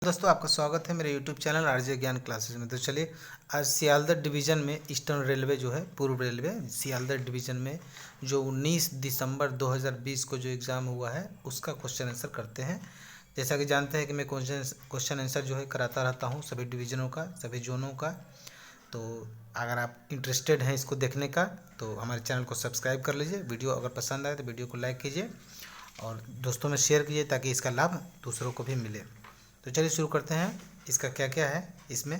दोस्तों आपका स्वागत है मेरे YouTube चैनल आरजे ज्ञान क्लासेस में। तो चलिए आज सियालदह डिवीज़न में ईस्टर्न रेलवे जो है पूर्व रेलवे सियालदह डिवीज़न में जो 19 दिसंबर 2020 को जो एग्ज़ाम हुआ है उसका क्वेश्चन आंसर करते हैं। जैसा कि जानते हैं कि मैं क्वेश्चन आंसर जो है कराता रहता हूँ सभी डिवीज़नों का, सभी जोनों का। तो अगर आप इंटरेस्टेड हैं इसको देखने का तो हमारे चैनल को सब्सक्राइब कर लीजिए। वीडियो अगर पसंद आए तो वीडियो को लाइक कीजिए और दोस्तों में शेयर कीजिए ताकि इसका लाभ दूसरों को भी मिले। तो चलिए शुरू करते हैं। इसका क्या क्या है इसमें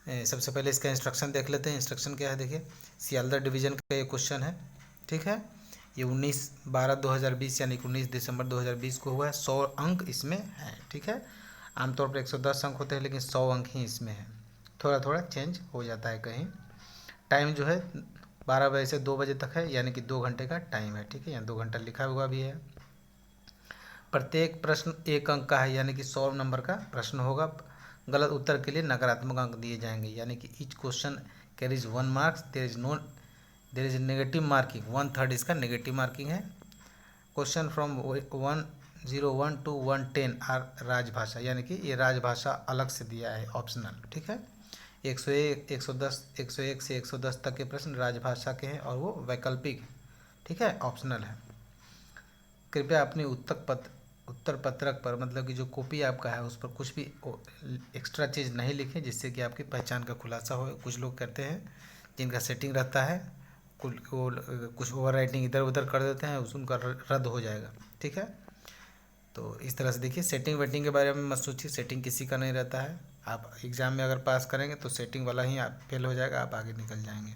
सबसे पहले इसका इंस्ट्रक्शन देख लेते हैं। इंस्ट्रक्शन क्या है देखिए, सियालदह डिवीज़न का ये क्वेश्चन है, ठीक है। ये 19/12/2020 यानी कि 19 दिसंबर 2020 को हुआ है। 100 अंक इसमें है, ठीक है। आमतौर पर 110 अंक होते हैं लेकिन 100 अंक ही इसमें है, थोड़ा थोड़ा चेंज हो जाता है कहीं। टाइम जो है 12 बजे से 2 बजे तक है यानी कि 2 घंटे का टाइम है, ठीक है। यहाँ 2 घंटा लिखा हुआ भी है। प्रत्येक प्रश्न 1 अंक का है यानी कि 100 नंबर का प्रश्न होगा। गलत उत्तर के लिए नकारात्मक अंक दिए जाएंगे यानी कि each question carries 1 marks. There is negative marking, 1/3 इसका नेगेटिव मार्किंग है। क्वेश्चन फ्रॉम 101 to 110 आर राजभाषा यानी कि ये राजभाषा अलग से दिया है, ऑप्शनल, ठीक है। 101, 110, 101 से 110 तक के प्रश्न राजभाषा के हैं और वो वैकल्पिक, ठीक है, ऑप्शनल है। कृपया अपनी उत्तर पत्रक पर मतलब कि जो कॉपी आपका है उस पर कुछ भी एक्स्ट्रा चीज़ नहीं लिखें जिससे कि आपकी पहचान का खुलासा हो। कुछ लोग करते हैं जिनका सेटिंग रहता है, कुछ ओवर राइटिंग इधर उधर कर देते हैं, उनका रद्द हो जाएगा, ठीक है। तो इस तरह से देखिए, सेटिंग वेटिंग के बारे में मत सोचिए, सेटिंग किसी का नहीं रहता है। आप एग्ज़ाम में अगर पास करेंगे तो सेटिंग वाला ही आप फेल हो जाएगा, आप आगे निकल जाएंगे।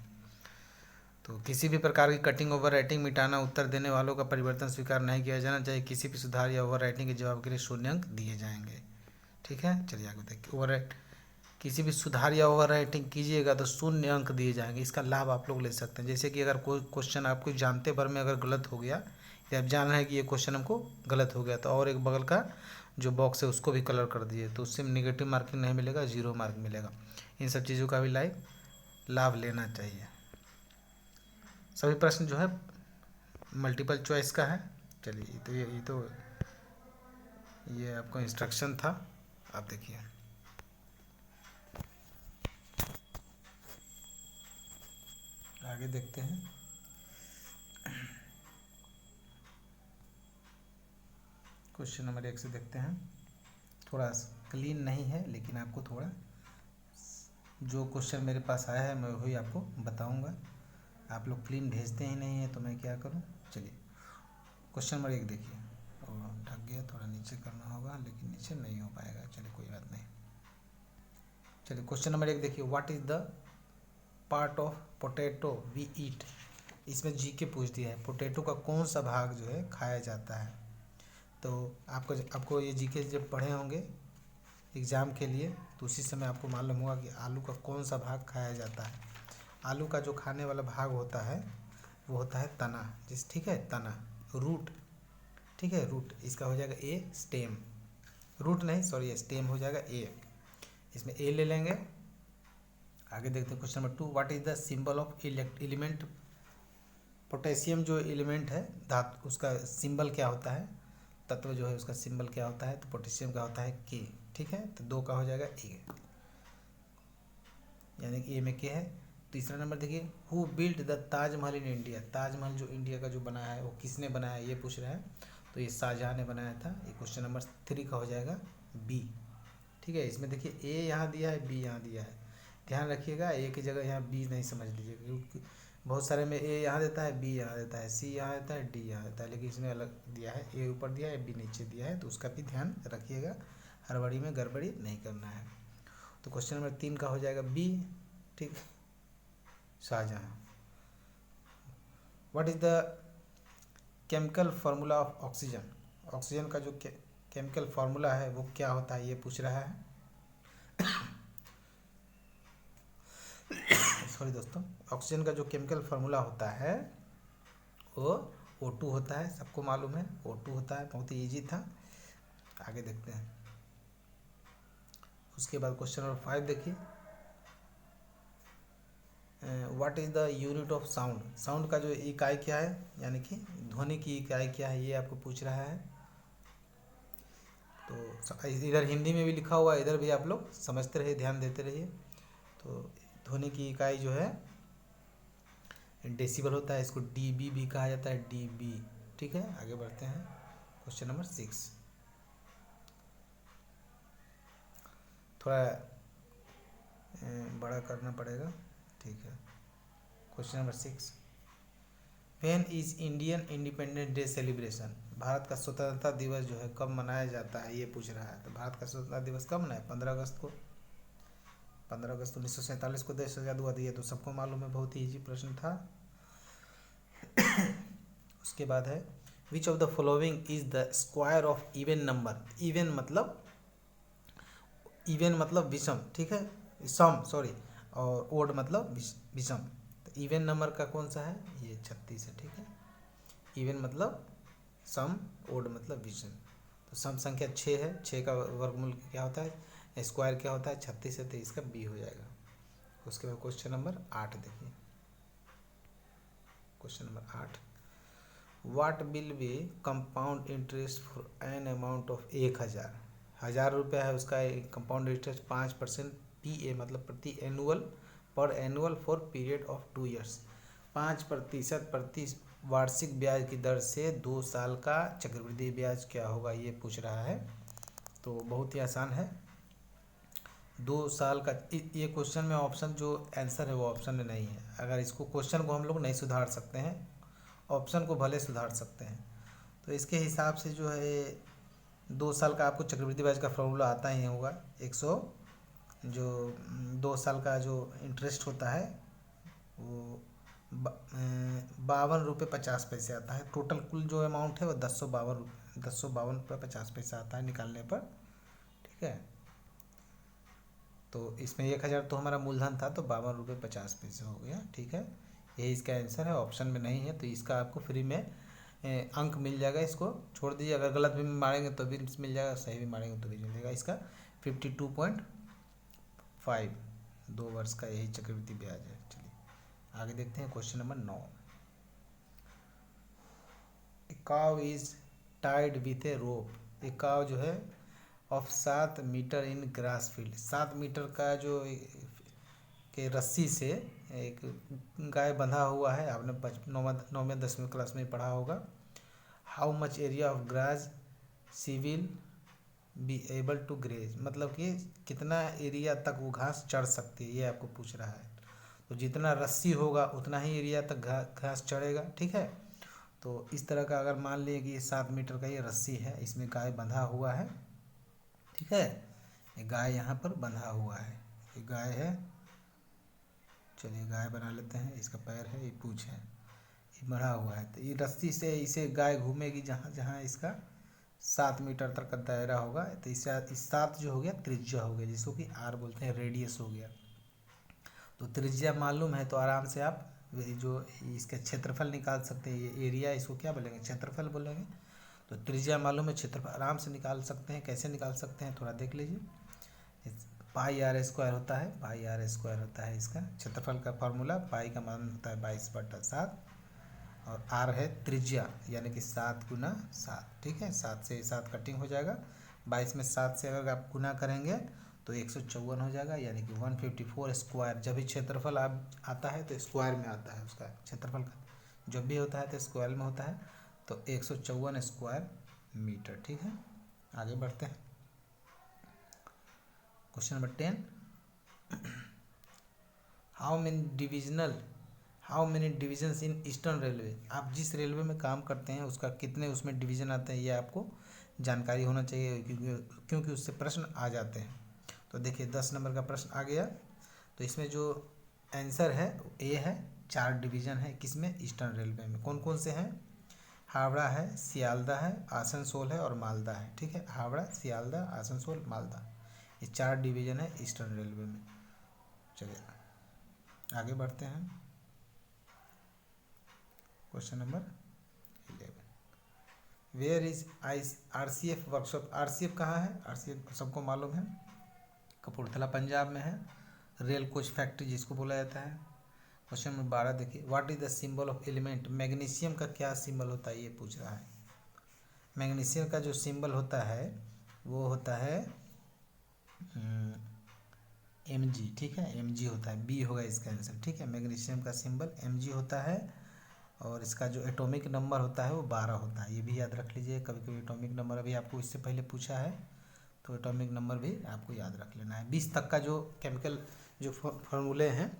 तो किसी भी प्रकार की कटिंग ओवर राइटिंग मिटाना, उत्तर देने वालों का परिवर्तन स्वीकार नहीं किया जाना चाहिए। किसी भी सुधार या ओवर राइटिंग के जवाब के लिए 0 अंक दिए जाएंगे, ठीक है। चलिए आगे देखिए, किसी भी सुधार या ओवर राइटिंग कीजिएगा तो 0 अंक दिए जाएंगे। इसका लाभ आप लोग ले सकते हैं। जैसे कि अगर कोई क्वेश्चन आपको जानते भर में अगर गलत हो गया या आप जान रहे हैं कि ये क्वेश्चन हमको गलत हो गया तो और एक बगल का जो बॉक्स है उसको भी कलर कर दिए तो उससे नेगेटिव मार्किंग नहीं मिलेगा, 0 मार्क मिलेगा। इन सब चीज़ों का भी लाभ लेना चाहिए। सभी प्रश्न जो है मल्टीपल चॉइस का है। चलिए ये आपको इंस्ट्रक्शन था, आप देखिए। आगे देखते हैं। क्वेश्चन नंबर 1 से देखते हैं। थोड़ा क्लीन नहीं है लेकिन आपको थोड़ा जो क्वेश्चन मेरे पास आया है मैं वही आपको बताऊंगा। आप लोग क्लीन भेजते ही नहीं है तो मैं क्या करूं। चलिए क्वेश्चन नंबर 1 देखिए। और ढक गया, थोड़ा नीचे करना होगा लेकिन नीचे नहीं हो पाएगा, चलिए कोई बात नहीं। चलिए क्वेश्चन नंबर 1 देखिए, what is the part of potato we eat. इसमें जी के पूछ दिया है, पोटैटो का कौन सा भाग जो है खाया जाता है। तो आपको ये जी के जब पढ़े होंगे एग्ज़ाम के लिए तो उसी समय आपको मालूम होगा कि आलू का कौन सा भाग खाया जाता है। आलू का जो खाने वाला भाग होता है वो होता है तना, ठीक है, तना, रूट, ठीक है, रूट। इसका हो जाएगा ए स्टेम, रूट नहीं सॉरी स्टेम हो जाएगा ए। इसमें ए ले लेंगे। आगे देखते हैं question number 2, what is the symbol of element. Potassium जो एलिमेंट है धातु, उसका सिंबल क्या होता है, तत्व जो है उसका सिंबल क्या होता है, तो पोटेशियम का होता है के, ठीक है। तो 2 का हो जाएगा ए यानी कि ए में के है। तीसरा नंबर देखिए, who build the Taj Mahal in India. Taj Mahal जो इंडिया का जो बनाया है वो किसने बनाया ये पूछ रहा है, तो ये शाहजहाँ ने बनाया था। ये क्वेश्चन नंबर 3 का हो जाएगा बी, ठीक है। इसमें देखिए ए यहाँ दिया है, बी यहाँ दिया है, ध्यान रखिएगा ए की जगह यहाँ बी नहीं समझ लीजिएगा क्योंकि बहुत सारे में ए यहाँ देता है, बी यहाँ देता है, सी यहाँ देता है, डी यहाँ देता है, लेकिन इसमें अलग दिया है, ए ऊपर दिया है, बी नीचे दिया है, तो उसका भी ध्यान रखिएगा, हड़बड़ी में गड़बड़ी नहीं करना है। तो क्वेश्चन नंबर 3 का हो जाएगा बी, ठीक, Shahjahan. What is the chemical formula of oxygen. Oxygen का जो केमिकल फार्मूला है वो क्या होता है ये पूछ रहा है। सॉरी दोस्तों, ऑक्सीजन का जो केमिकल फार्मूला होता है वो O2 होता है, सबको मालूम है O2 होता है, बहुत ही ईजी था। आगे देखते हैं। उसके बाद क्वेश्चन नंबर 5 देखिए, what is the unit of sound. Sound का जो इकाई क्या है यानी कि ध्वनि की इकाई क्या है ये आपको पूछ रहा है। तो इधर हिंदी में भी लिखा हुआ है, इधर भी आप लोग समझते रहिए, ध्यान देते रहिए। तो ध्वनि की इकाई जो है डेसिबल होता है, इसको डीबी भी कहा जाता है, डीबी। ठीक है, आगे बढ़ते हैं। क्वेश्चन नंबर 6 थोड़ा बड़ा करना पड़ेगा। ठीक है, question number 6, when is Indian independence day celebration? Bharat का स्वतंत्रता दिवस जो है कब मनाया जाता है, ये पूछ रहा है। तो भारत का स्वतंत्रता दिवस कब मनाया? 15 अगस्त को। 15 अगस्त 1947 को देश आज़ाद हुआ था, ये तो सबको मालूम है, बहुत ही ईजी प्रश्न था। उसके बाद है, which of the following is the square of even number? Even मतलब विषम, ठीक है, सम सॉरी, और ओड मतलब विषम। तो इवन नंबर का कौन सा है? ये 36 है। ठीक है, इवन मतलब सम, ओड मतलब विषम। तो सम संख्या 6 है, 6 का वर्गमूल क्या होता है, स्क्वायर क्या होता है, 36 है, तो इसका बी हो जाएगा। उसके बाद क्वेश्चन नंबर 8 देखिए। Question number 8, what will be compound interest for an amount of 1000? 1000 रुपया है, उसका कंपाउंड इंटरेस्ट 5% PA मतलब प्रति एनुअल, पर annual for period of 2 years. 5% प्रति वार्षिक ब्याज की दर से 2 साल का चक्रवृद्धि ब्याज क्या होगा, ये पूछ रहा है। तो बहुत ही आसान है, 2 साल का। ये क्वेश्चन में ऑप्शन जो आंसर है वो ऑप्शन में नहीं है। अगर इसको क्वेश्चन को हम लोग नहीं सुधार सकते हैं, ऑप्शन को भले सुधार सकते हैं। तो इसके हिसाब से जो है 2 साल का आपको चक्रवृद्धि ब्याज का फॉर्मूला आता ही होगा। 100 जो 2 साल का जो इंटरेस्ट होता है वो 52 रुपये 50 पैसे आता है। टोटल कुल जो अमाउंट है वो 1052 रुपये 50 पैसा आता है निकालने पर। ठीक है, तो इसमें 1000 तो हमारा मूलधन था, तो 52 रुपये 50 पैसे हो गया। ठीक है, यही इसका आंसर है, ऑप्शन में नहीं है। तो इसका आपको फ्री में अंक मिल जाएगा, इसको छोड़ दीजिए। अगर गलत भी मारेंगे तो भी मिल जाएगा, सही भी मारेंगे तो भी मिलेगा। इसका 52.5 2 वर्ष का यही चक्रवृद्धि ब्याज है। चलिए आगे देखते हैं। Question number 9, a cow is tied with a rope. एक काव जो है of 7 metre in grass field, 7 metre का जो के रस्सी से एक गाय बंधा हुआ है। आपने 9वें 10वें क्लास में पढ़ा होगा। How much area of grass she will be able to graze, मतलब कि कितना एरिया तक वो घास चढ़ सकती है, ये आपको पूछ रहा है। तो जितना रस्सी होगा उतना ही एरिया तक घास चढ़ेगा। ठीक है, तो इस तरह का अगर मान लिए कि 7 मीटर का ये रस्सी है, इसमें गाय बंधा हुआ है। ठीक है, ये गाय यहाँ पर बंधा हुआ है, ये गाय है। चलिए गाय बना लेते हैं, इसका पैर है, ये पूँछ है, ये बंधा हुआ है। तो ये रस्सी से इसे गाय घूमेगी जहाँ जहाँ इसका 7 मीटर तक का दायरा होगा। तो इससे 7 जो हो गया त्रिज्या हो गया, जिसको कि R बोलते हैं, रेडियस हो गया। तो त्रिज्या मालूम है तो आराम से आप जो इसका क्षेत्रफल निकाल सकते हैं। ये एरिया, इसको क्या बोलेंगे, क्षेत्रफल बोलेंगे। तो त्रिज्या मालूम है, क्षेत्रफल आराम से निकाल सकते हैं। कैसे निकाल सकते हैं थोड़ा देख लीजिए। पाई R स्क्वायर होता है, पाई R स्क्वायर होता है इसका क्षेत्रफल का फॉर्मूला। पाई का मान होता है 22/7 और R है त्रिज्या, यानी कि 7 × 7। ठीक है, 7 से 7 कटिंग हो जाएगा। 22 में 7 से अगर आप गुना करेंगे तो 154 हो जाएगा, यानी कि 154 स्क्वायर। जब भी क्षेत्रफल आता है तो स्क्वायर में आता है, उसका क्षेत्रफल का जब भी होता है तो स्क्वायर में होता है। तो 154 स्क्वायर मीटर। ठीक है, आगे बढ़ते हैं। Question number 10, how many divisions in eastern railway? आप जिस रेलवे में काम करते हैं उसका कितने उसमें डिवीज़न आते हैं, ये आपको जानकारी होना चाहिए, क्योंकि उससे प्रश्न आ जाते हैं। तो देखिए 10 नंबर का प्रश्न आ गया। तो इसमें जो आंसर है ए है, 4 डिवीज़न है। किसमें? ईस्टर्न रेलवे में। कौन कौन से हैं? हावड़ा है, सियालदा है, आसनसोल है और मालदा है। ठीक है, हावड़ा, सियालदा, आसनसोल, मालदा, ये 4 डिवीज़न है ईस्टर्न रेलवे में। चलिए आगे बढ़ते हैं। Question number 11, where is RCF workshop? RCF कहाँ है? RCF सबको मालूम है, कपूरथला पंजाब में है। रेल कोच फैक्ट्री जिसको बोला जाता है। क्वेश्चन नंबर 12 देखिए, what is the symbol of element? Magnesium का क्या सिंबल होता है, ये पूछ रहा है। मैग्नीशियम का जो सिंबल होता है वो होता है Mg, ठीक है, Mg होता है, बी होगा इसका आंसर, ठीक है। मैग्नीशियम का सिंबल Mg होता है और इसका जो एटॉमिक नंबर होता है वो 12 होता है, ये भी याद रख लीजिए। कभी कभी एटॉमिक नंबर अभी आपको इससे पहले पूछा है तो एटॉमिक नंबर भी आपको याद रख लेना है। 20 तक का जो केमिकल जो फॉर्मूले हैं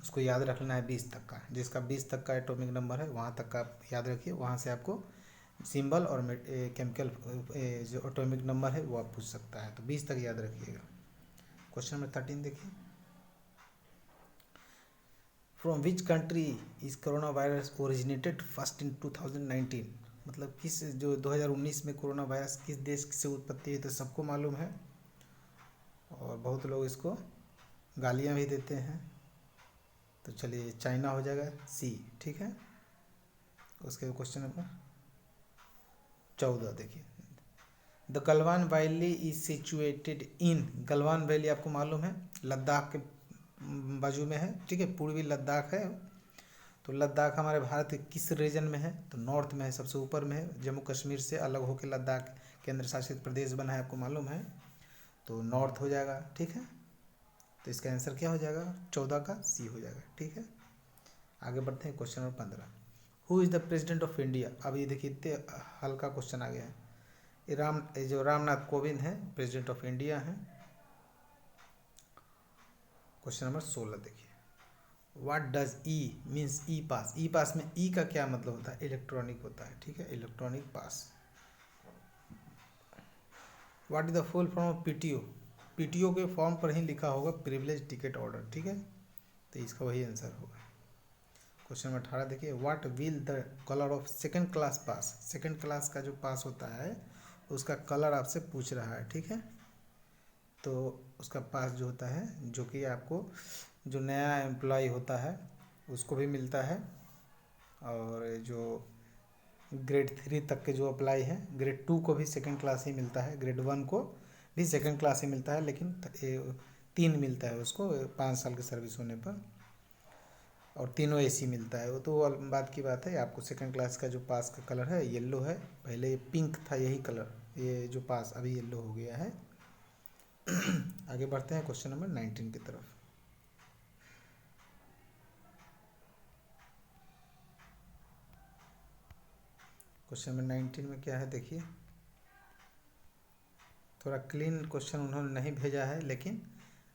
उसको याद रख लेना है 20 तक का। जिसका 20 तक का एटॉमिक नंबर है वहाँ तक का आप याद रखिए, वहाँ से आपको सिंबल और केमिकल जो एटॉमिक नंबर है वो आप पूछ सकता है, तो 20 तक याद रखिएगा। क्वेश्चन नंबर 13 देखिए, from which country is corona virus originated first in 2019। मतलब किस जो 2019 में कोरोना वायरस किस देश से उत्पत्ति हुई, तो सबको मालूम है और बहुत लोग इसको गालियाँ भी देते हैं। तो चलिए चाइना हो जाएगा सी, ठीक है। उसके क्वेश्चन नंबर 14 देखिए, the Galwan valley is situated in. Galwan valley आपको मालूम है लद्दाख के बाजू में है, ठीक है, पूर्वी लद्दाख है। तो लद्दाख हमारे भारत के किस रीजन में है, तो नॉर्थ में है, सबसे ऊपर में है। जम्मू कश्मीर से अलग होकर लद्दाख केंद्र शासित प्रदेश बना है, आपको मालूम है, तो नॉर्थ हो जाएगा, ठीक है। तो इसका आंसर क्या हो जाएगा, 14 का सी हो जाएगा, ठीक है। आगे बढ़ते हैं question number 15, who is the president of India. अब ये देखिए इतने हल्का क्वेश्चन आ गया है। ये जो रामनाथ कोविंद हैं प्रेसिडेंट ऑफ इंडिया हैं। क्वेश्चन नंबर 16 देखिए, what does E means E pass. E pass में ई का क्या मतलब होता है, इलेक्ट्रॉनिक होता है, ठीक है, electronic pass. What is the full form of PTO. PTO के फॉर्म पर ही लिखा होगा प्रिविलेज टिकट ऑर्डर, ठीक है, तो इसका वही आंसर होगा। क्वेश्चन नंबर 18 देखिए, what will the colour of second class pass. Second class का जो पास होता है उसका कलर आपसे पूछ रहा है, ठीक है। तो उसका पास जो होता है, जो कि आपको जो नया एम्प्लॉय होता है उसको भी मिलता है, और जो ग्रेड 3 तक के जो अप्लाई है, ग्रेड 2 को भी सेकंड क्लास ही मिलता है, ग्रेड 1 को भी सेकंड क्लास ही मिलता है, लेकिन 3 मिलता है उसको 5 साल की सर्विस होने पर, और तीनों एसी मिलता है। वो तो बात की बात है। आपको सेकंड क्लास का जो पास का कलर है येलो है, पहले ये पिंक था यही कलर, ये जो पास अभी येलो हो गया है। आगे बढ़ते हैं क्वेश्चन नंबर 19 की तरफ। क्वेश्चन नंबर 19 में क्या है देखिए, थोड़ा क्लीन क्वेश्चन उन्होंने नहीं भेजा है, लेकिन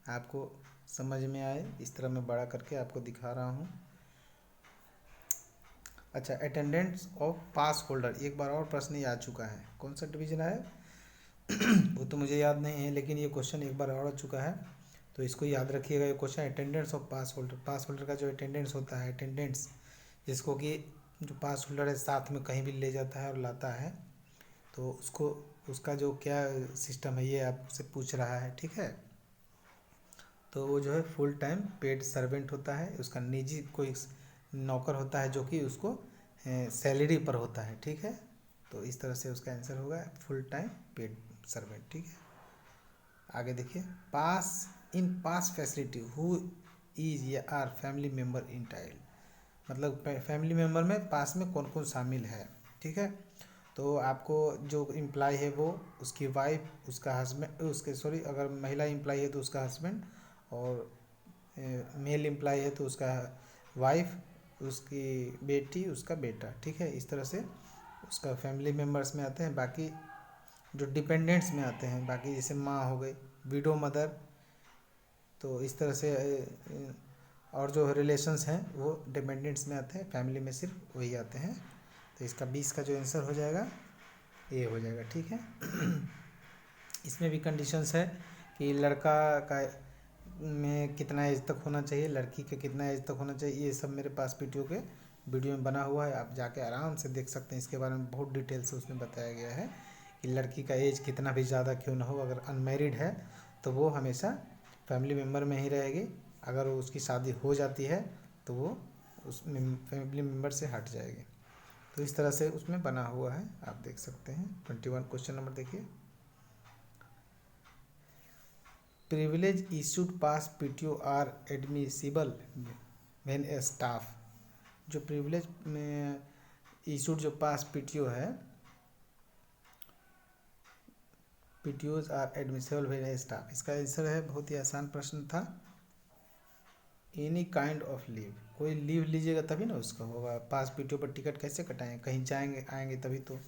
आपको समझ में आए इस तरह मैं बड़ा करके आपको दिखा रहा हूँ। अच्छा, अटेंडेंस ऑफ पास होल्डर, एक बार और प्रश्न ये आ चुका है, कौन सा डिवीजन है वो तो मुझे याद नहीं है, लेकिन ये क्वेश्चन एक बार और आ चुका है, तो इसको याद रखिएगा। ये question attendance of pass holder, pass holder का जो अटेंडेंस होता है, अटेंडेंस जिसको कि जो पास होल्डर है साथ में कहीं भी ले जाता है और लाता है, तो उसको उसका जो क्या सिस्टम है ये आपसे पूछ रहा है, ठीक है। तो वो जो है फुल टाइम पेड सर्वेंट होता है, उसका निजी कोई नौकर होता है जो कि उसको सैलरी पर होता है, ठीक है। तो इस तरह से उसका आंसर होगा फुल टाइम पेड सर्वेंट, ठीक है। आगे देखिए, pass in pass facility who is या are family member entitle. मतलब फैमिली मेम्बर में पास में कौन कौन शामिल है, ठीक है। तो आपको जो इम्प्लाई है वो उसकी वाइफ, उसका हस्बैंड, उसके सॉरी अगर महिला इम्प्लाई है तो उसका हस्बैंड, और मेल इम्प्लाई है तो उसका वाइफ, उसकी बेटी, उसका बेटा, ठीक है। इस तरह से उसका फैमिली मेम्बर्स में आते हैं। बाकी जो डिपेंडेंट्स में आते हैं, बाकी जैसे माँ हो गई, विडो मदर, तो इस तरह से और जो रिलेशंस हैं वो डिपेंडेंट्स में आते हैं, फैमिली में सिर्फ वही आते हैं। तो इसका 20 का जो आंसर हो जाएगा ये हो जाएगा, ठीक है। इसमें भी कंडीशंस है कि लड़का का में कितना एज तक होना चाहिए, लड़की का कितना एज तक होना चाहिए, ये सब मेरे पास पीटीओ के वीडियो में बना हुआ है, आप जाके आराम से देख सकते हैं। इसके बारे में बहुत डिटेल से उसमें बताया गया है कि लड़की का एज कितना भी ज़्यादा क्यों ना हो, अगर अनमेरिड है तो वो हमेशा फैमिली मेम्बर में ही रहेगी, अगर उसकी शादी हो जाती है तो वो उस फैमिली मेम्बर से हट जाएगी। तो इस तरह से उसमें बना हुआ है, आप देख सकते हैं। 21 क्वेश्चन नंबर देखिए, privilege issued pass PTO are admissible when a staff. जो प्रिविलेज में इशूड जो पास पीटीओ है PTOs are admissible by staff. इसका आंसर है, बहुत ही आसान प्रश्न था, एनी काइंड ऑफ लीव। कोई लीव लीजिएगा तभी ना उसका होगा। पास PTO पर टिकट कैसे कटाएंगे, कहीं जाएंगे आएंगे तभी तो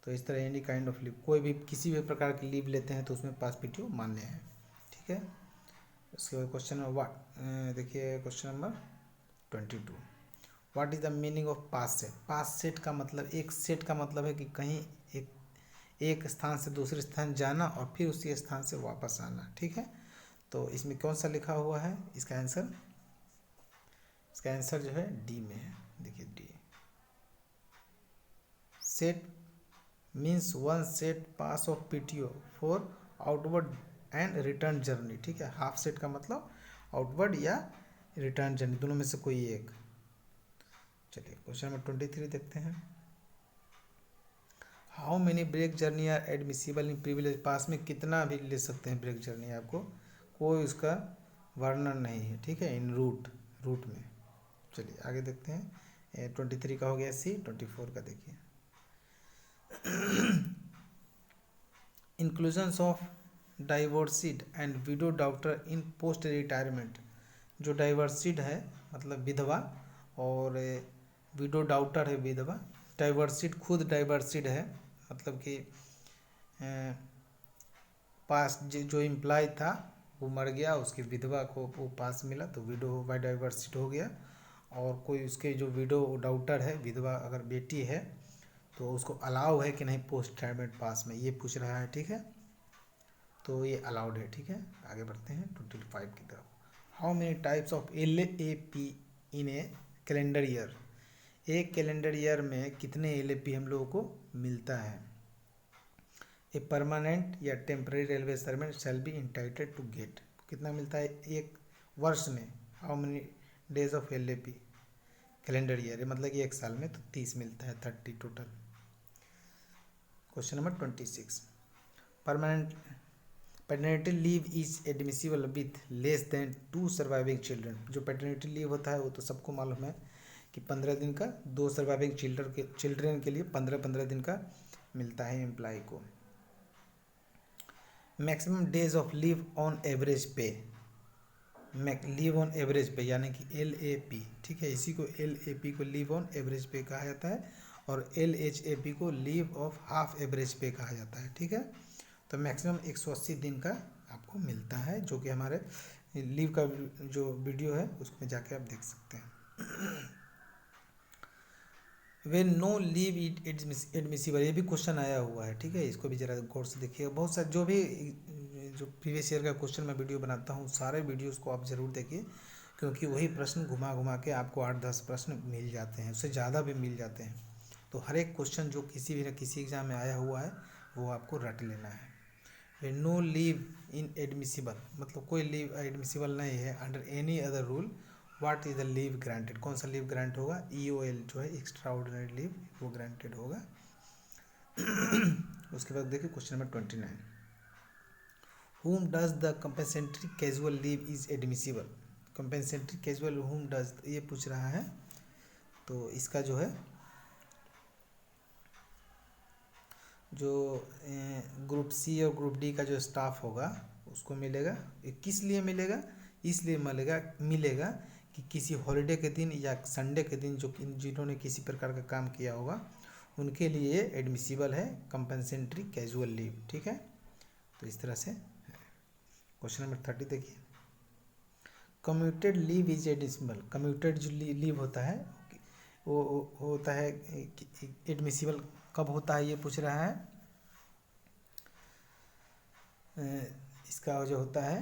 इस तरह एनी काइंड ऑफ लीव, कोई भी किसी भी प्रकार की लीव लेते हैं तो उसमें पास PTO मान्य है। ठीक है, उसके बाद क्वेश्चन नंबर देखिए, question number 22, what is the meaning of pass set. Pass set का मतलब, एक सेट का मतलब है कि कहीं एक स्थान से दूसरे स्थान जाना और फिर उसी स्थान से वापस आना। ठीक है, तो इसमें कौन सा लिखा हुआ है, इसका आंसर जो है डी में है। देखिए D, set means one set pass of PTO for outward and return journey. ठीक है, हाफ सेट का मतलब आउटवर्ड या रिटर्न जर्नी, दोनों में से कोई एक। चलिए क्वेश्चन नंबर 23 देखते हैं। How many break journey are admissible in privilege pass में कितना भी ले सकते हैं ब्रेक जर्नी, आपको कोई उसका वर्णन नहीं है। ठीक है, इन रूट में। चलिए आगे देखते हैं, 23 का हो गया सी। 24 का देखिए, inclusions of divorced and widow doctor in post retirement. जो डाइवर्सिड है मतलब विधवा, और विडो डॉक्टर है विधवा। डाइवर्सिड खुद डाइवर्सिड है, मतलब कि पास जो एम्प्लॉय था वो मर गया, उसकी विधवा को वो पास मिला तो विडो बाय डाइवर्सिड हो गया। और कोई उसके जो विडो डॉक्टर है, विधवा अगर बेटी है तो उसको अलाउ है कि नहीं पोस्ट रिटायरमेंट पास में, ये पूछ रहा है। ठीक है, तो ये अलाउड है। ठीक है, आगे बढ़ते हैं 25 की तरफ। How many types of LAP in a calendar year. एक कैलेंडर ईयर में कितने LAP हम लोगों को मिलता है। ए परमानेंट या temporary railway servant shall be entitled to get. कितना मिलता है एक वर्ष में, how many days of LAP calendar year, मतलब कि एक साल में तो 30 मिलता है, 30 total. Question number 26, permanent paternity leave is admissible with less than 2 surviving children. जो पैटर्निटी लीव होता है वो तो सबको मालूम है कि 15 दिन का, 2 सर्वाइविंग चिल्ड्रन के लिए 15-15 दिन का मिलता है एम्प्लॉय को। Maximum days of leave on average पे, लीव ऑन एवरेज पे यानी कि LAP। ठीक है, इसी को LAP को लीव ऑन एवरेज पे कहा जाता है, और LHAP को लीव ऑफ हाफ एवरेज पे कहा जाता है। ठीक है, तो मैक्सिमम 180 दिन का आपको मिलता है, जो कि हमारे लीव का जो वीडियो है उसमें जाके आप देख सकते हैं। वे नो लीव इट एडमिसिबल, ये भी क्वेश्चन आया हुआ है। ठीक है, इसको भी जरा गौर से देखिएगा। बहुत सारे जो प्रीवियस ईयर का क्वेश्चन मैं वीडियो बनाता हूँ, सारे वीडियोस को आप ज़रूर देखिए, क्योंकि वही प्रश्न घुमा घुमा के आपको 8-10 प्रश्न मिल जाते हैं, उससे ज़्यादा भी मिल जाते हैं। तो हर एक क्वेश्चन जो किसी भी न किसी एग्जाम में आया हुआ है वो आपको रट लेना है। वे नो लीव इन एडमिसिबल, मतलब कोई लीव एडमिसिबल नहीं है under any other rule. What is the leave granted, कौन सा लीव ग्रांट होगा, EOL जो है एक्स्ट्रा ऑर्डिनरी लीव, वो ग्रांटेड होगा। उसके बाद देखिए question number 29, whom does the compensatory casual leave is admissible। compensatory casual whom does, ये पूछ रहा है। तो इसका जो है, जो ग्रुप C और ग्रुप D का जो स्टाफ होगा उसको मिलेगा। किस लिए मिलेगा, इसलिए मिलेगा कि किसी हॉलीडे के दिन या संडे के दिन जो जिन्होंने किसी प्रकार का काम किया होगा उनके लिए एडमिसिबल है कंपनसेंट्री कैजुअल लीव। ठीक है, तो इस तरह से है। क्वेश्चन नंबर 30 देखिए, commuted leave is admissible. Commuted जो लीव होता है वो होता है एडमिसिबल कब होता है, ये पूछ रहा है। इसका जो होता है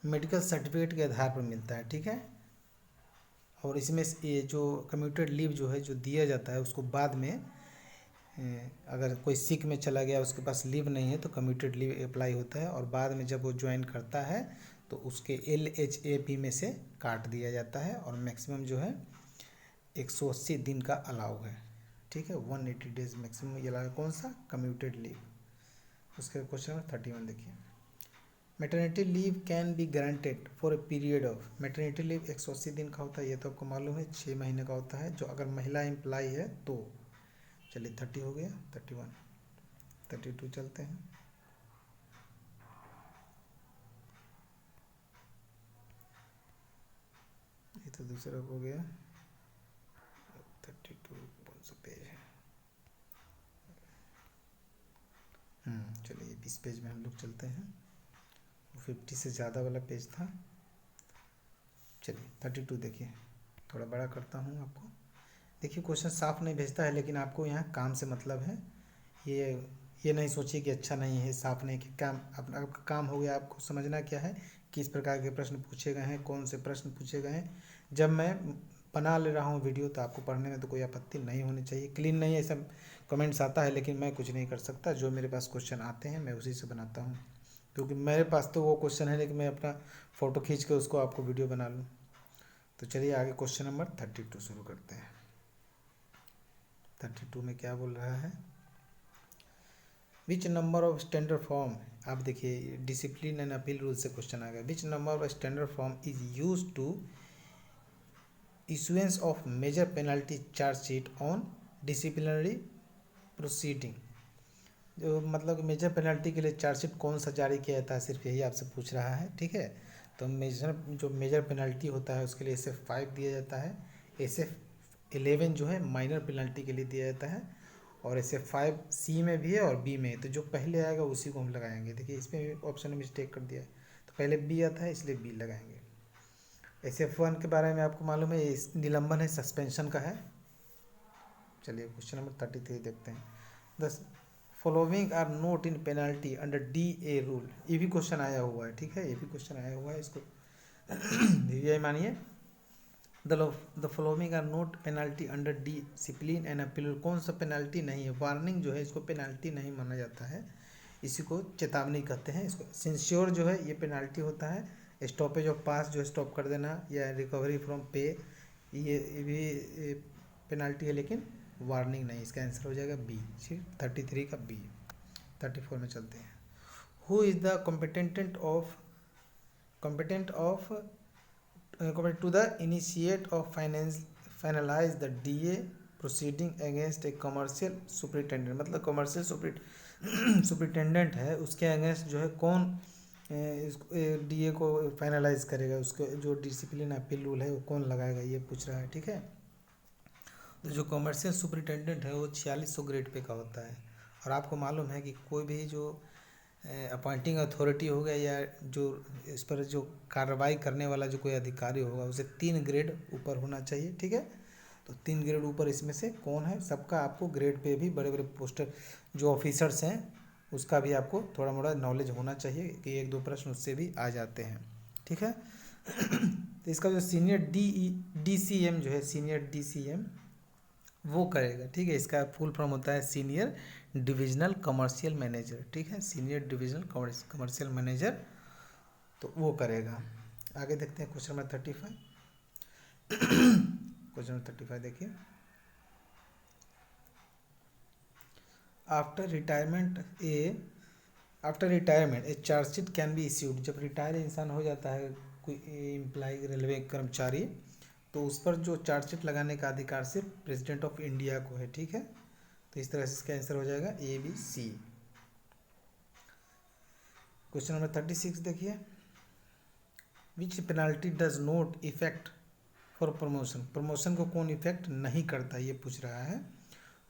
मेडिकल सर्टिफिकेट के आधार पर मिलता है। ठीक है, और इसमें ये जो कम्यूटेड लीव जो है जो दिया जाता है उसको बाद में अगर कोई सिक में चला गया, उसके पास लीव नहीं है तो कम्यूटेड लीव अप्लाई होता है, और बाद में जब वो ज्वाइन करता है तो उसके LHAP में से काट दिया जाता है, और मैक्सिमम जो है 180 दिन का अलाउ है। ठीक है, 180 डेज मैक्सिमम ये लगा, कौन सा, कम्यूटेड लीव। उसके क्वेश्चन नंबर 31 देखिए, maternity leave can be granted for a period of. Maternity leave 180 दिन का होता है, ये तो आपको मालूम है, 6 महीने का होता है। जो अगर महिला एम्प्लाई है तो चलिए 30 हो गया, 31, 32 चलते हैं। ये तो दूसरा हो गया। 32 कौन सा पेज है? चलिए इस पेज में हम लोग चलते हैं। 50 से ज़्यादा वाला पेज था। चलिए 32 देखिए, थोड़ा बड़ा करता हूँ आपको। देखिए क्वेश्चन साफ नहीं भेजता है, लेकिन आपको यहाँ काम से मतलब है। ये नहीं सोचिए कि अच्छा नहीं है, साफ नहीं, कि काम अपना आपका काम हो गया। आपको समझना क्या है, किस प्रकार के प्रश्न पूछे गए हैं, कौन से प्रश्न पूछे गए हैं। जब मैं बना ले रहा हूँ वीडियो तो आपको पढ़ने में तो कोई आपत्ति नहीं होनी चाहिए। क्लीन नहीं है सब कमेंट्स आता है, लेकिन मैं कुछ नहीं कर सकता। जो मेरे पास क्वेश्चन आते हैं मैं उसी से बनाता हूँ, क्योंकि मेरे पास तो वो क्वेश्चन है, लेकिन मैं अपना फ़ोटो खींच के उसको आपको वीडियो बना लूँ। तो चलिए आगे क्वेश्चन नंबर 32 शुरू करते हैं। 32 में क्या बोल रहा है, which number of standard form. आप देखिए डिसिप्लिन एंड अपील रूल से क्वेश्चन आ गया। Which number of standard form is use to issuance of major penalty charge sheet on disciplinary proceeding। जो मतलब मेजर पेनल्टी के लिए चार्जशीट कौन सा जारी किया जाता है, सिर्फ यही आपसे पूछ रहा है। ठीक है, तो मेजर पेनल्टी होता है उसके लिए SF5 दिया जाता है। SF11 जो है माइनर पेनल्टी के लिए दिया जाता है, और SF5 C में भी है और B में है। तो जो पहले आएगा उसी को हम लगाएंगे। देखिए इसमें ऑप्शन में मिस्टेक कर दिया है, तो पहले B आता है इसलिए B लगाएंगे। SF1 के बारे में आपको मालूम है, निलंबन है, सस्पेंशन का है। चलिए क्वेश्चन नंबर 33 देखते हैं। The following are not in penalty under DA rule. ये भी क्वेश्चन आया हुआ है, ठीक है, ये भी क्वेश्चन आया हुआ है, इसको ये मानिए। The following are not penalty under discipline and appeal. कौन सा पेनल्टी नहीं है, वार्निंग जो है इसको पेनल्टी नहीं माना जाता है, इसी को चेतावनी कहते हैं। इसको सेंश्योर जो है ये पेनल्टी होता है। स्टॉपेज ऑफ पास जो स्टॉप कर देना, या रिकवरी फ्रॉम पे, ये भी पेनल्टी है, लेकिन वार्निंग नहीं। इसका आंसर हो जाएगा B। 33 का B। 34 में चलते हैं। Who is the competent to the initiate of finalise the DA proceeding against a commercial superintendent. मतलब कमर्शियल सुपरिटेंडेंट है, उसके अगेंस्ट जो है कौन DA को फाइनलाइज करेगा, उसको जो डिसिप्लिन अपील रूल है वो कौन लगाएगा, ये पूछ रहा है। ठीक है, तो जो कमर्शियल सुपरिटेंडेंट है वो 4600 ग्रेड पे का होता है। और आपको मालूम है कि कोई भी जो अपॉइंटिंग अथॉरिटी होगा, या जो इस पर जो कार्रवाई करने वाला जो कोई अधिकारी होगा, उसे 3 ग्रेड ऊपर होना चाहिए। ठीक है, तो 3 ग्रेड ऊपर इसमें से कौन है, सबका आपको ग्रेड पे भी बड़े बड़े पोस्टर जो ऑफिसर्स हैं उसका भी आपको थोड़ा मोड़ा नॉलेज होना चाहिए, कि 1-2 प्रश्न उससे भी आ जाते हैं। ठीक है तो इसका जो सीनियर DCM जो है, सीनियर DCM वो करेगा। ठीक है, इसका फुल फॉर्म होता है सीनियर डिविजनल कमर्शियल मैनेजर। ठीक है, सीनियर डिविजनल कमर्शियल मैनेजर, तो वो करेगा। आगे देखते हैं क्वेश्चन नंबर 35। क्वेश्चन नंबर 35 देखिए। After retirement A chargesheet can be issued. जब रिटायर इंसान हो जाता है, कोई एम्प्लॉय रेलवे कर्मचारी, तो उस पर जो चार्जशीट लगाने का अधिकार सिर्फ प्रेसिडेंट ऑफ इंडिया को है। ठीक है, तो इस तरह से इसका आंसर हो जाएगा ABC। क्वेश्चन नंबर 36 देखिए। Which penalty does not effect for promotion. Promotion को कौन इफेक्ट नहीं करता, ये पूछ रहा है।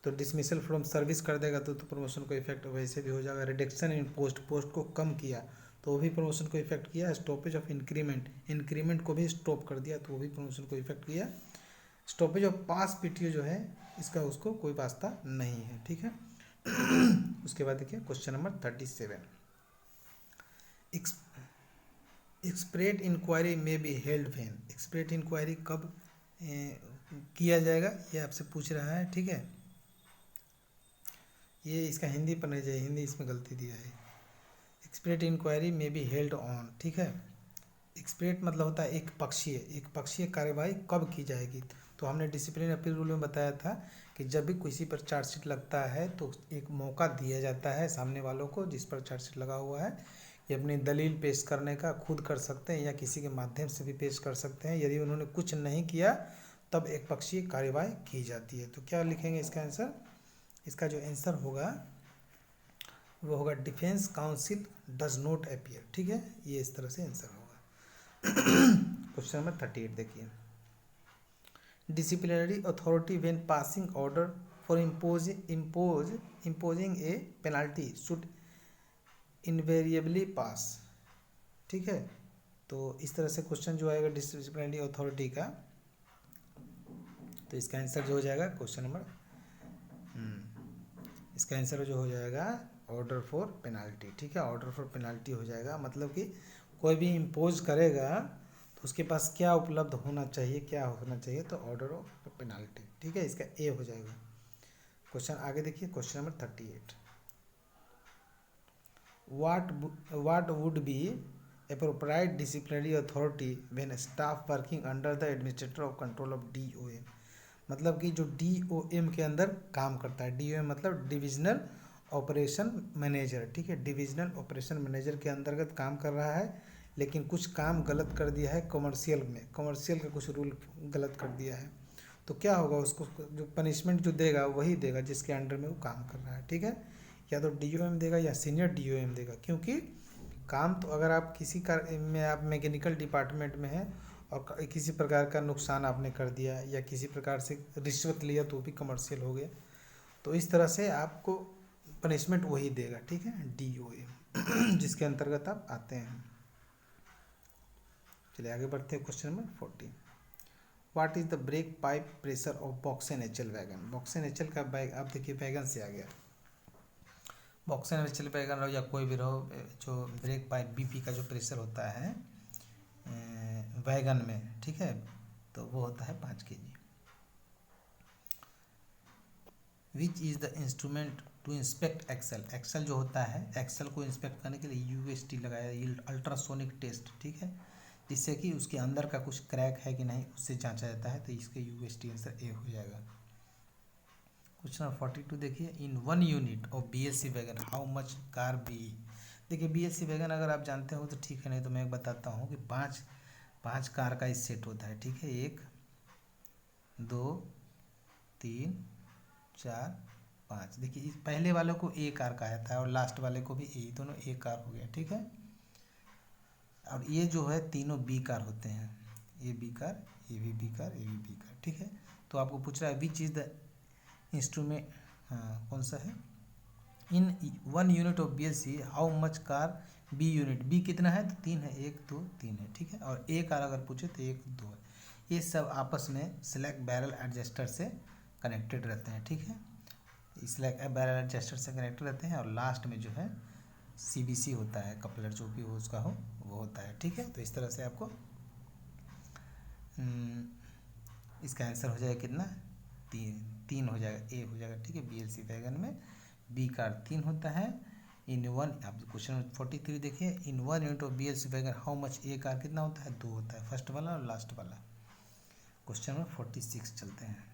तो डिसमिसल फ्रॉम सर्विस कर देगा तो प्रमोशन को इफेक्ट वैसे भी हो जाएगा। रिडक्शन इन पोस्ट को कम किया तो वो भी प्रमोशन को इफेक्ट किया। स्टॉपेज ऑफ इंक्रीमेंट को भी स्टॉप कर दिया तो वो भी प्रमोशन को इफेक्ट किया। स्टॉपेज ऑफ पास PTO जो है, इसका उसको कोई वास्ता नहीं है। ठीक है उसके बाद देखिए क्वेश्चन नंबर 37। एक्सप्रेट इंक्वायरी में बी हेल्ड व्हेन। एक्सप्रेट इंक्वायरी कब किया जाएगा, ये आपसे पूछ रहा है। ठीक है, ये इसका हिंदी पढ़ना चाहिए, हिंदी इसमें गलती दिया है। एक्सप्रेट इंक्वायरी में बी हेल्ड ऑन। ठीक है, एक्सप्रेट मतलब होता है एक पक्षीय कार्यवाही कब की जाएगी। तो हमने डिसिप्लिन अपील रूल में बताया था कि जब भी किसी पर चार्जशीट लगता है तो एक मौका दिया जाता है सामने वालों को, जिस पर चार्जशीट लगा हुआ है, ये अपनी दलील पेश करने का खुद कर सकते हैं या किसी के माध्यम से भी पेश कर सकते हैं। यदि उन्होंने कुछ नहीं किया तब एक पक्षीय कार्यवाही की जाती है। तो क्या लिखेंगे इसका आंसर, इसका जो आंसर होगा वो होगा defence council does not appear. ठीक है, ये इस तरह से आंसर होगा। क्वेश्चन नंबर 38 देखिए, disciplinary authority when passing order for imposing a penalty should invariably pass. ठीक है, तो इस तरह से क्वेश्चन जो आएगा डिसिप्लिनरी अथॉरिटी का, तो इसका आंसर जो हो जाएगा क्वेश्चन नंबर इसका आंसर जो हो जाएगा ऑर्डर फॉर पेनाल्टी। ठीक है, ऑर्डर फॉर पेनाल्टी हो जाएगा, मतलब कि कोई भी इम्पोज करेगा तो उसके पास क्या उपलब्ध होना चाहिए, क्या होना चाहिए, तो ऑर्डर ऑफ पेनाल्टी। ठीक है, इसका ए हो जाएगा। क्वेश्चन आगे देखिए, question number 38, what would be appropriate disciplinary authority when staff working under the administrator of control of DOM। मतलब कि जो DOM के अंदर काम करता है, DOM मतलब डिविजनल ऑपरेशन मैनेजर। ठीक है, डिविजनल ऑपरेशन मैनेजर के अंतर्गत काम कर रहा है, लेकिन कुछ काम गलत कर दिया है कमर्शियल में, कमर्शियल का कुछ रूल गलत कर दिया है, तो क्या होगा, उसको जो पनिशमेंट जो देगा वही देगा जिसके अंडर में वो काम कर रहा है। ठीक है, या तो DOM देगा या सीनियर DOM देगा, क्योंकि काम तो अगर आप किसी कार में आप मैकेनिकल डिपार्टमेंट में हैं और किसी प्रकार का नुकसान आपने कर दिया या किसी प्रकार से रिश्वत लिया तो भी कमर्शियल हो गया, तो इस तरह से आपको पनिशमेंट वही देगा। ठीक है, DOM जिसके अंतर्गत आप आते हैं। चलिए आगे बढ़ते हैं, question number 40, what is the break pipe pressure of BOXN HL wagon. BOXN HL का बैग, अब देखिए वैगन से आ गया, बॉक्सन HL वैगन रहो या कोई भी रहो, जो ब्रेक पाइप BP का जो प्रेशर होता है वैगन में, ठीक है, तो वो होता है 5 kg। Which is the instrument to inspect axle. Axle जो होता है, एक्सेल को इंस्पेक्ट करने के लिए UST लगाया, अल्ट्रासोनिक टेस्ट। ठीक है, जिससे कि उसके अंदर का कुछ क्रैक है कि नहीं उससे जांचा जाता है, तो इसके UST आंसर ए हो जाएगा। क्वेश्चन नंबर 42 देखिए, in 1 unit of BLC wagon how much car be. देखिए BLC वैगन अगर आप जानते हो तो ठीक है, नहीं तो मैं बताता हूँ कि पाँच कार का इस सेट होता है। ठीक है, 1 2 3 4 5। देखिए इस पहले वाले को A कार कहा था और लास्ट वाले को भी A, दोनों A कार हो गया। ठीक है, और ये जो है तीनों B कार होते हैं, ये B कार, ये भी B कार, ये भी B कार। ठीक है, तो आपको पूछ रहा है विच इज़ द इंस्ट्रूमेंट, हाँ कौन सा है, इन 1 unit of BLC how much car B unit. B कितना है, तो 3 है, 1 2 3 है। ठीक है, और A कार अगर पूछे तो 1 2 है। ये सब आपस में स्लैक बैरल एडजस्टर से कनेक्टेड रहते हैं। ठीक है, स्लैक बैरल एडजस्टर से कनेक्टेड रहते हैं, और लास्ट में जो है CBC होता है, कपलर जो भी हो उसका हो वो होता है। ठीक है, तो इस तरह से आपको इसका आंसर हो जाएगा कितना, 3 हो जाएगा, ए हो जाएगा। ठीक है, BLC वैगन में B कार 3 होता है। इन 1, आप क्वेश्चन 43 देखिए, in 1 unit of BLC wagon how much A car कितना होता है, 2 होता है, फर्स्ट वाला और लास्ट वाला। क्वेश्चन नंबर 46 चलते हैं,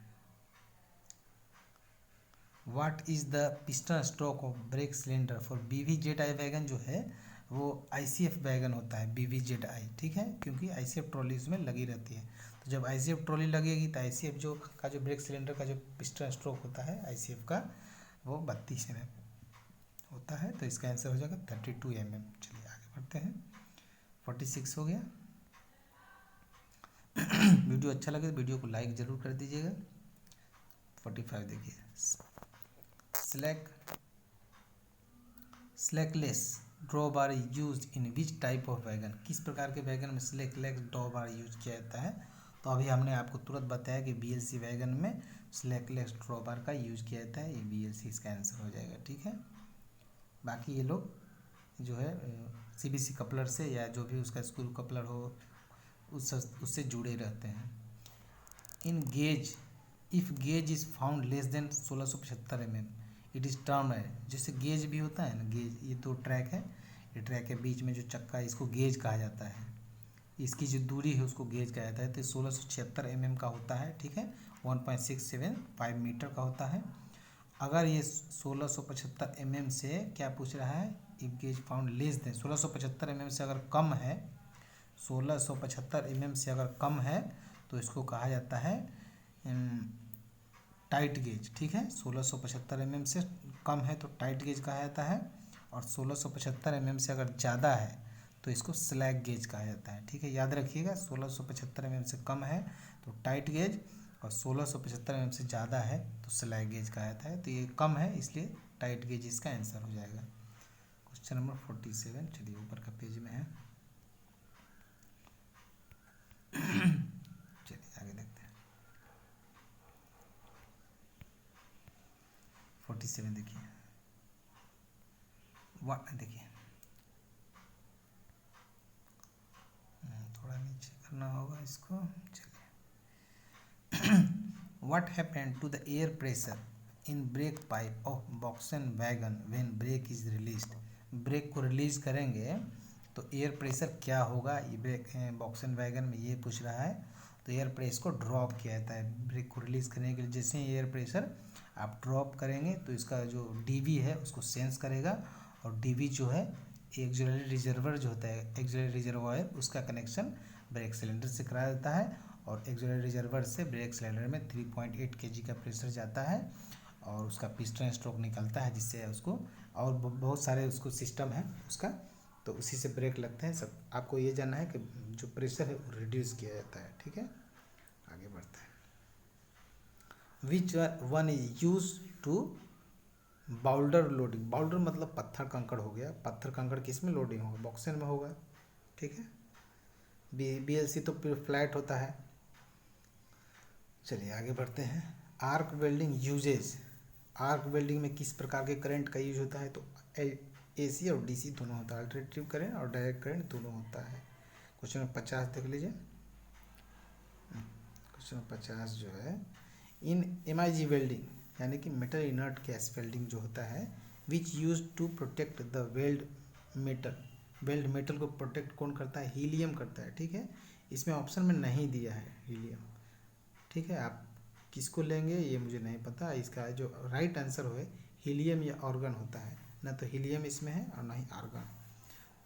what is the piston stroke of brake cylinder for BVZI wagon. जो है वो ICF वैगन होता है, BVZI। ठीक है, क्योंकि ICF ट्रॉली उसमें लगी रहती है, तो जब ICF ट्रॉली लगेगी तो ICF जो का जो ब्रेक सिलेंडर का जो पिस्टन स्ट्रोक होता है ICF का, वो 32 mm होता है, तो इसका आंसर हो जाएगा 32 mm। चलिए आगे बढ़ते हैं, 46 हो गया। वीडियो अच्छा लगे तो वीडियो को लाइक ज़रूर कर दीजिएगा। 45 देखिए, slackless draw bar use in which type of wagon. किस प्रकार के वैगन में स्लैकलेस ड्रॉ बार यूज किया जाता है, तो अभी हमने आपको तुरंत बताया कि BLC वैगन में स्लैकलेस ड्रॉ बार का यूज किया जाता है, ये BLC इसका आंसर हो जाएगा। ठीक है, बाकी ये लोग जो है CBC कपलर से या जो भी उसका स्क्रू कपलर हो उससे जुड़े रहते हैं। In gauge, if gauge is found less than 1675 mm it is term है। जैसे गेज भी होता है ना, गेज, ये 2 ट्रैक है, ये ट्रैक के बीच में जो चक्का है इसको गेज कहा जाता है, इसकी जो दूरी है उसको गेज कहा जाता है, तो 1676 mm का होता है। ठीक है, 1.675 मीटर का होता है। अगर ये 1675 mm से क्या पूछ रहा है, if gauge found less than 1675 mm से अगर कम है, 1675 mm से अगर कम है तो इसको कहा जाता है टाइट गेज, ठीक है। 1675 mm से कम है तो टाइट गेज कहा जाता है, और 1675 mm से अगर ज़्यादा है तो इसको स्लैग गेज कहा जाता है, ठीक है। याद रखिएगा, 1675 mm से कम है तो टाइट गेज, और 1675 mm से ज़्यादा है तो स्लैग गेज कहा जाता है। तो ये कम है इसलिए टाइट गेज इसका आंसर हो जाएगा। क्वेश्चन नंबर 47, चलिए ऊपर का पेज में है। चलिए आगे देखते हैं। 47 देखिए, देखिए थोड़ा नीचे करना होगा इसको। चलिए what happened to the air pressure in brake pipe of Volkswagen when brake is released. Brake को रिलीज करेंगे तो एयर प्रेशर क्या होगा, ये ब्रेक वॉक्सवैगन में ये पूछ रहा है। तो एयर प्रेशर को ड्रॉप किया जाता है ब्रेक को रिलीज करने के लिए। जैसे ही एयर प्रेशर आप ड्रॉप करेंगे तो इसका जो डीवी है उसको सेंस करेगा, और डीवी जो है एक्सिलरी रिजर्वर जो होता है, एक्सिलरी रिजर्वायर, उसका कनेक्शन ब्रेक सिलेंडर से कराया जाता है, और एक्सिलरी रिजर्वर से ब्रेक सिलेंडर में 3.8 kg का प्रेशर जाता है, और उसका पिस्टन स्ट्रोक निकलता है, जिससे उसको और बहुत सारे उसको सिस्टम है उसका, तो उसी से ब्रेक लगते हैं सब। आपको ये जानना है कि जो प्रेशर है वो रिड्यूस किया जाता है, ठीक है। आगे बढ़ते हैं। Which one is use to boulder loading. Boulder मतलब पत्थर कंकड़ हो गया। पत्थर कंकड़ किस में लोडिंग होगा, बॉक्सन में होगा, ठीक है। BLC तो फ्लैट होता है। चलिए आगे बढ़ते हैं। Arc welding uses. Arc welding में किस प्रकार के करंट का यूज होता है, तो AC और DC दोनों होता है, अल्टरनेटिव करंट और डायरेक्ट करंट दोनों होता है। क्वेश्चन नंबर 50 देख लीजिए। क्वेश्चन नंबर 50 जो है, इन MIG वेल्डिंग यानी कि मेटल इनर्ट गैस वेल्डिंग जो होता है, which use to protect the weld metal. Weld metal को प्रोटेक्ट कौन करता है, हीलियम करता है, ठीक है। इसमें ऑप्शन में नहीं दिया है हीलियम, ठीक है। आप किसको लेंगे ये मुझे नहीं पता। इसका जो राइट आंसर हो हीलियम या ऑर्गन होता है, ना तो हीलियम इसमें है और ना ही आर्गन।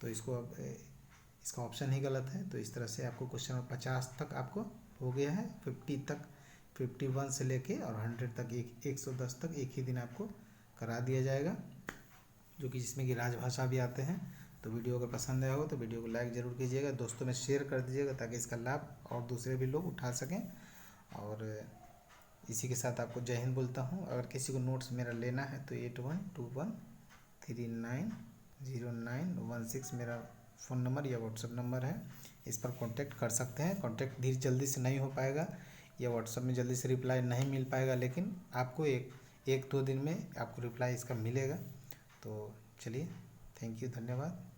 तो इसको अब इसका ऑप्शन ही गलत है। तो इस तरह से आपको क्वेश्चन नंबर 50 तक आपको हो गया है। 50 तक, 51 से लेके और 100 तक, 110 तक एक ही दिन आपको करा दिया जाएगा, जो कि जिसमें कि राजभाषा भी आते हैं। तो वीडियो अगर पसंद आया हो तो वीडियो को लाइक ज़रूर कीजिएगा, दोस्तों में शेयर कर दीजिएगा ताकि इसका लाभ और दूसरे भी लोग उठा सकें। और इसी के साथ आपको जय हिंद बोलता हूँ। अगर किसी को नोट्स मेरा लेना है तो 8121390916 मेरा फ़ोन नंबर या व्हाट्सएप नंबर है, इस पर कांटेक्ट कर सकते हैं। कांटेक्ट धीरे जल्दी से नहीं हो पाएगा या व्हाट्सएप में जल्दी से रिप्लाई नहीं मिल पाएगा, लेकिन आपको एक दो दिन में आपको रिप्लाई इसका मिलेगा। तो चलिए, थैंक यू, धन्यवाद।